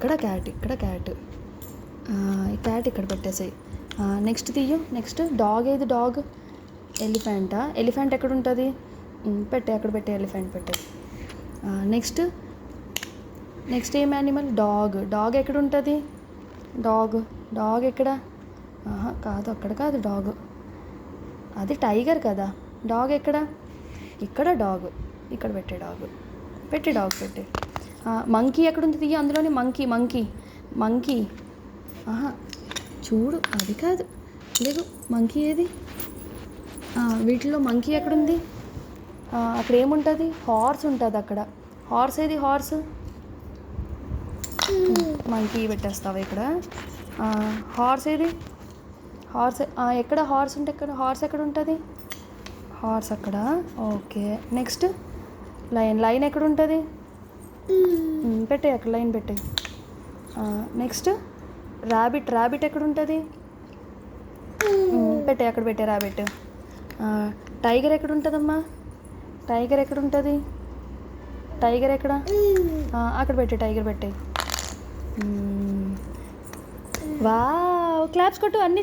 ఇక్కడ క్యాట్, ఇక్కడ క్యాట్. ఈ క్యాట్ ఇక్కడ పెట్టేసాయి. నెక్స్ట్ తీయు. Next dog. ఏది డాగ్? ఎలిఫెంటా? ఎలిఫెంట్ ఎక్కడ ఉంటుంది? పెట్టే, అక్కడ పెట్టే, ఎలిఫెంట్ పెట్టే. నెక్స్ట్ నెక్స్ట్ ఏం యానిమల్? డాగ్. డాగ్ ఎక్కడ ఉంటుంది? డాగ్. డాగ్ ఎక్కడ? కాదు, అక్కడ కాదు డాగ్, అది టైగర్ కదా. డాగ్ ఎక్కడ? ఇక్కడ డాగ్, ఇక్కడ పెట్టే డాగ్. పెట్టే డాగ్ పెట్టే. మంకీ ఎక్కడ ఉంది? తీయ, అందులోని మంకీ. మంకీ మంకీ చూడు, అది కాదు. లేదు, మంకీ ఏది? వీటిలో మంకీ ఎక్కడుంది? అక్కడ ఏముంటుంది? హార్స్ ఉంటుంది అక్కడ. హార్స్ ఏది? హార్స్. మంకీ పెట్టేస్తావా ఇక్కడ? హార్స్ ఏది? హార్స్ ఎక్కడ? హార్స్ ఉంటే ఎక్కడ? హార్స్ ఎక్కడ ఉంటుంది? హార్స్ అక్కడ. ఓకే. Next line. లైన్ ఎక్కడ ఉంటుంది? పెట్టే, అక్కడ లైన్ పెట్టే. Next rabbit. ర్యాబిట్ ఎక్కడ ఉంటుంది? పెట్టే, అక్కడ పెట్టే ర్యాబిట్. టైగర్ ఎక్కడ ఉంటుందమ్మా? టైగర్ ఎక్కడ ఉంటుంది? టైగర్ ఎక్కడ? అక్కడ పెట్టే, టైగర్ పెట్టే. వావ్, క్లాప్స్ కొట్టు. అన్నీ